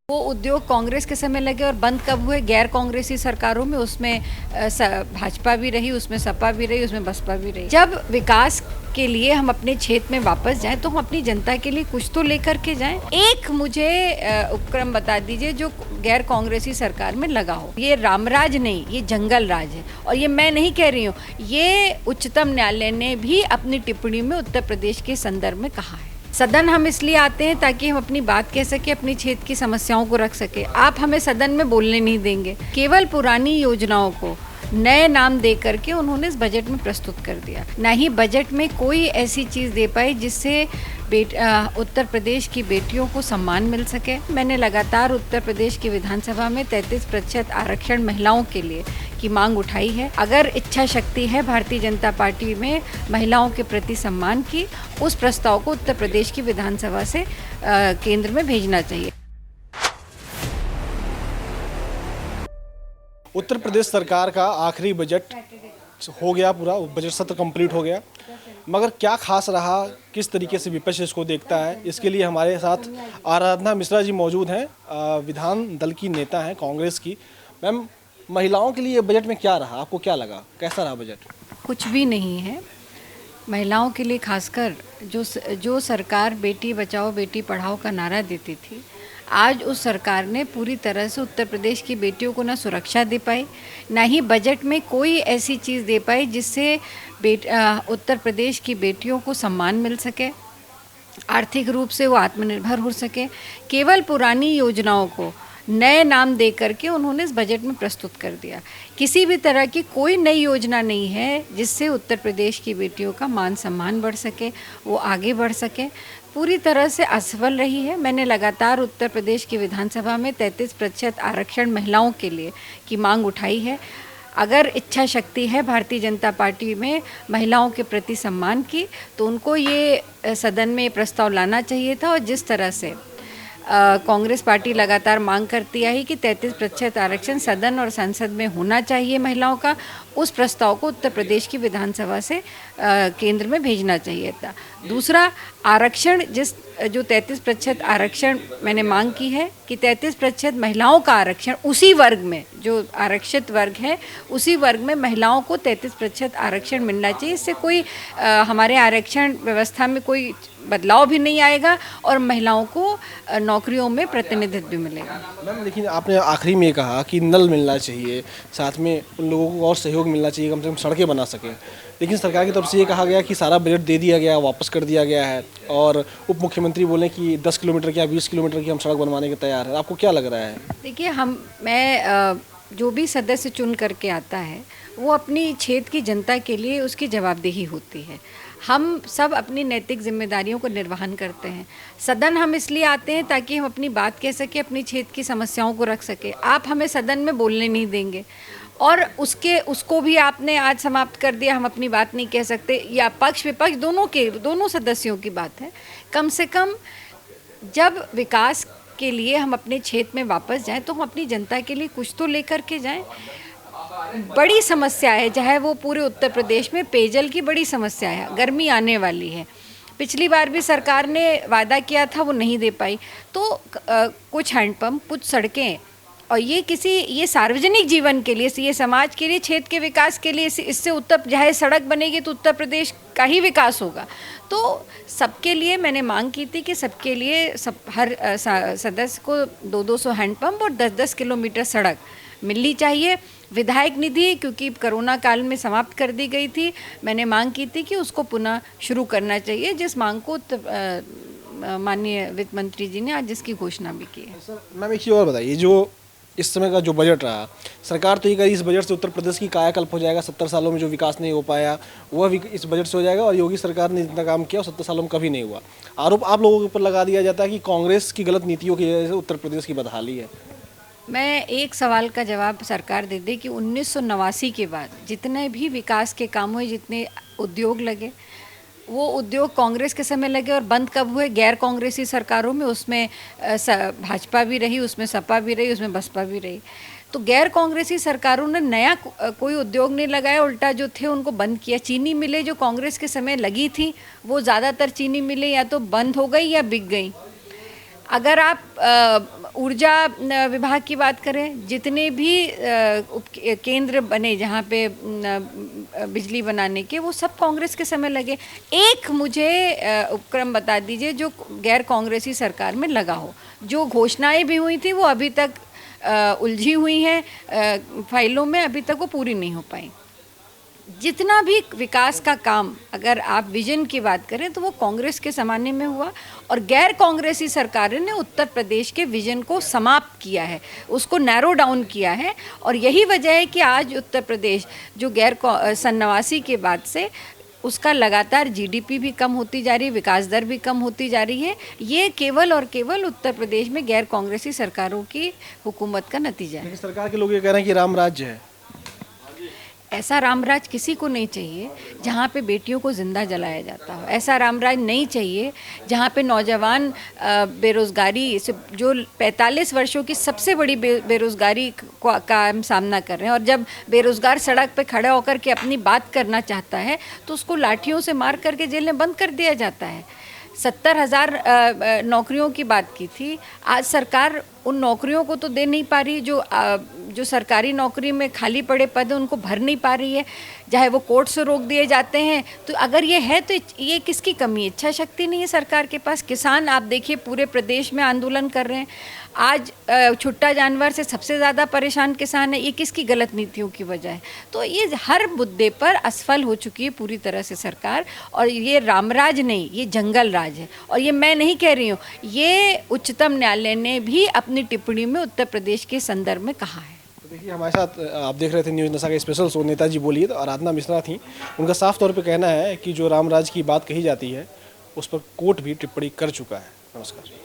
वो उद्योग कांग्रेस के समय लगे और बंद कब हुए? गैर कांग्रेसी सरकारों में, उसमें भाजपा भी रही, उसमें सपा भी रही, उसमें बसपा भी रही। जब विकास के लिए हम अपने क्षेत्र में वापस जाएं तो हम अपनी जनता के लिए कुछ तो लेकर के जाएं। एक मुझे उपक्रम बता दीजिए जो गैर कांग्रेसी सरकार में लगा हो। ये रामराज नहीं, ये जंगल राज है। और ये मैं नहीं कह रही हूँ, ये उच्चतम न्यायालय ने भी अपनी टिप्पणी में उत्तर प्रदेश के संदर्भ में कहा है। सदन हम इसलिए आते हैं ताकि हम अपनी बात कह सके, अपनी क्षेत्र की समस्याओं को रख सके। आप हमें सदन में बोलने नहीं देंगे। केवल पुरानी योजनाओं को नए नाम दे करके उन्होंने इस बजट में प्रस्तुत कर दिया। ना ही बजट में कोई ऐसी चीज़ दे पाई जिससे उत्तर प्रदेश की बेटियों को सम्मान मिल सके। मैंने लगातार उत्तर प्रदेश की विधानसभा में 33% आरक्षण महिलाओं के लिए की मांग उठाई है। अगर इच्छा शक्ति है भारतीय जनता पार्टी में महिलाओं के प्रति सम्मान की, उस प्रस्ताव को उत्तर प्रदेश की विधानसभा से केंद्र में भेजना चाहिए। उत्तर प्रदेश सरकार का आखिरी बजट हो गया, पूरा बजट सत्र कंप्लीट हो गया, मगर क्या खास रहा, किस तरीके से विपक्ष इसको देखता है, इसके लिए हमारे साथ आराधना मिश्रा जी मौजूद हैं, विधान दल की नेता हैं कांग्रेस की। मैम, महिलाओं के लिए बजट में क्या रहा, आपको क्या लगा, कैसा रहा बजट? कुछ भी नहीं है। महिलाओं के लिए खासकर जो सरकार बेटी बचाओ बेटी पढ़ाओ का नारा देती थी, आज उस सरकार ने पूरी तरह से उत्तर प्रदेश की बेटियों को ना सुरक्षा दे पाई, ना ही बजट में कोई ऐसी चीज़ दे पाई जिससे उत्तर प्रदेश की बेटियों को सम्मान मिल सके, आर्थिक रूप से वो आत्मनिर्भर हो सके। केवल पुरानी योजनाओं को नए नाम दे करके उन्होंने इस बजट में प्रस्तुत कर दिया। किसी भी तरह की कोई नई योजना नहीं है जिससे उत्तर प्रदेश की बेटियों का मान सम्मान बढ़ सके, वो आगे बढ़ सके। पूरी तरह से असफल रही है। मैंने लगातार उत्तर प्रदेश की विधानसभा में 33% आरक्षण महिलाओं के लिए की मांग उठाई है। अगर इच्छा शक्ति है भारतीय जनता पार्टी में महिलाओं के प्रति सम्मान की, तो उनको ये सदन में प्रस्ताव लाना चाहिए था। और जिस तरह से कांग्रेस पार्टी लगातार मांग करती आई कि 33% आरक्षण सदन और संसद में होना चाहिए महिलाओं का, उस प्रस्ताव को उत्तर प्रदेश की विधानसभा से केंद्र में भेजना चाहिए था। दूसरा, आरक्षण जो 33% आरक्षण मैंने मांग की है कि 33% महिलाओं का आरक्षण, उसी वर्ग में जो आरक्षित वर्ग है उसी वर्ग में महिलाओं को 33% आरक्षण मिलना चाहिए। इससे कोई हमारे आरक्षण व्यवस्था में कोई बदलाव भी नहीं आएगा और महिलाओं को नौकरियों में प्रतिनिधित्व भी मिलेगा। मैम, लेकिन आपने आखिरी में कहा कि नल मिलना चाहिए, साथ में उन लोगों को और सहयोग मिलना चाहिए, कम से कम सड़कें बना सकें। लेकिन सरकार की तरफ से ये कहा गया कि सारा बजट दे दिया गया, वापस कर दिया गया है, और उप मुख्यमंत्री बोले कि 10 किलोमीटर की या 20 किलोमीटर की हम सड़क बनवाने के तैयार हैं। आपको क्या लग रहा है? देखिए, मैं जो भी सदस्य चुन करके आता है वो अपनी क्षेत्र की जनता के लिए उसकी जवाबदेही होती है। हम सब अपनी नैतिक जिम्मेदारियों को निर्वहन करते हैं। सदन हम इसलिए आते हैं ताकि हम अपनी बात कह सके, अपनी क्षेत्र की समस्याओं को रख सके। आप हमें सदन में बोलने नहीं देंगे और उसको भी आपने आज समाप्त कर दिया। हम अपनी बात नहीं कह सकते, या पक्ष विपक्ष दोनों सदस्यों की बात है। कम से कम जब विकास के लिए हम अपने क्षेत्र में वापस जाएं तो हम अपनी जनता के लिए कुछ तो लेकर के जाएं। बड़ी समस्या है, चाहे वो पूरे उत्तर प्रदेश में पेयजल की बड़ी समस्या है, गर्मी आने वाली है। पिछली बार भी सरकार ने वादा किया था, वो नहीं दे पाई। तो कुछ हैंडपंप, कुछ सड़कें, और ये सार्वजनिक जीवन के लिए, ये समाज के लिए, क्षेत्र के विकास के लिए, इससे चाहे सड़क बनेगी तो उत्तर प्रदेश का ही विकास होगा। तो सबके लिए मैंने मांग की थी कि सबके लिए हर सदस्य को 200 हैंडपंप और 10-10 किलोमीटर सड़क मिलनी चाहिए। विधायक निधि क्योंकि कोरोना काल में समाप्त कर दी गई थी, मैंने मांग की थी कि उसको पुनः शुरू करना चाहिए, जिस मांग को माननीय वित्त मंत्री जी ने आज जिसकी घोषणा भी की है। सर, मैम एक चीज़ और बताइए, जो इस समय का जो बजट रहा, सरकार तो ये कही इस बजट से उत्तर प्रदेश की कायाकल्प हो जाएगा, 70 सालों में जो विकास नहीं हो पाया वह भी इस बजट से हो जाएगा, और योगी सरकार ने जितना काम किया 70 सालों में कभी नहीं हुआ। आरोप आप लोगों के ऊपर लगा दिया जाता है कि कांग्रेस की गलत नीतियों की वजह से उत्तर प्रदेश की बदहाली है। मैं एक सवाल का जवाब सरकार दे दे कि 1989 के बाद जितने भी विकास के काम हुए, जितने उद्योग लगे, वो उद्योग कांग्रेस के समय लगे और बंद कब हुए? गैर कांग्रेसी सरकारों में, उसमें भाजपा भी रही, उसमें सपा भी रही, उसमें बसपा भी रही। तो गैर कांग्रेसी सरकारों ने नया कोई उद्योग नहीं लगाया, उल्टा जो थे उनको बंद किया। चीनी मिलें जो कांग्रेस के समय लगी थी, वो ज़्यादातर चीनी मिलें या तो बंद हो गई या बिक गई। अगर आप ऊर्जा विभाग की बात करें, जितने भी केंद्र बने जहाँ पे बिजली बनाने के, वो सब कांग्रेस के समय लगे। एक मुझे उपक्रम बता दीजिए जो गैर कांग्रेसी सरकार में लगा हो। जो घोषणाएं भी हुई थी वो अभी तक उलझी हुई हैं फाइलों में, अभी तक वो पूरी नहीं हो पाई। जितना भी विकास का काम, अगर आप विजन की बात करें, तो वो कांग्रेस के ज़माने में हुआ और गैर कांग्रेसी सरकारों ने उत्तर प्रदेश के विजन को समाप्त किया है, उसको नैरो डाउन किया है। और यही वजह है कि आज उत्तर प्रदेश जो सन 89 के बाद से उसका लगातार जीडीपी भी कम होती जा रही है, विकास दर भी कम होती जा रही है। ये केवल और केवल उत्तर प्रदेश में गैर कांग्रेसी सरकारों की हुकूमत का नतीजा है। लेकिन सरकार के लोग ये कह रहे हैं कि राम राज्य है। ऐसा रामराज किसी को नहीं चाहिए जहाँ पे बेटियों को ज़िंदा जलाया जाता हो। ऐसा रामराज नहीं चाहिए जहाँ पे नौजवान बेरोज़गारी से, जो 45 वर्षों की सबसे बड़ी बेरोज़गारी का हम सामना कर रहे हैं, और जब बेरोज़गार सड़क पे खड़ा होकर के अपनी बात करना चाहता है तो उसको लाठियों से मार करके जेल में बंद कर दिया जाता है। 70,000 नौकरियों की बात की थी, आज सरकार उन नौकरियों को तो दे नहीं पा रही। जो सरकारी नौकरी में खाली पड़े पद हैं उनको भर नहीं पा रही है, चाहे वो कोर्ट से रोक दिए जाते हैं। तो अगर ये है तो ये किसकी कमी है? इच्छा शक्ति नहीं है सरकार के पास। किसान आप देखिए पूरे प्रदेश में आंदोलन कर रहे हैं। आज छुट्टा जानवर से सबसे ज़्यादा परेशान किसान है। ये किसकी गलत नीतियों की वजह है? तो ये हर मुद्दे पर असफल हो चुकी है पूरी तरह से सरकार। और ये रामराज नहीं, ये जंगल राज है। और ये मैं नहीं कह रही हूँ, ये उच्चतम न्यायालय ने भी अपनी टिप्पणी में उत्तर प्रदेश के संदर्भ में कहा है। तो देखिए, हमारे साथ आप देख रहे थे न्यूज़ नशा का स्पेशल शो, नेताजी बोलिए। तो आराधना मिश्रा थी, उनका साफ तौर पे कहना है कि जो रामराज की बात कही जाती है उस पर कोर्ट भी टिप्पणी कर चुका है। नमस्कार।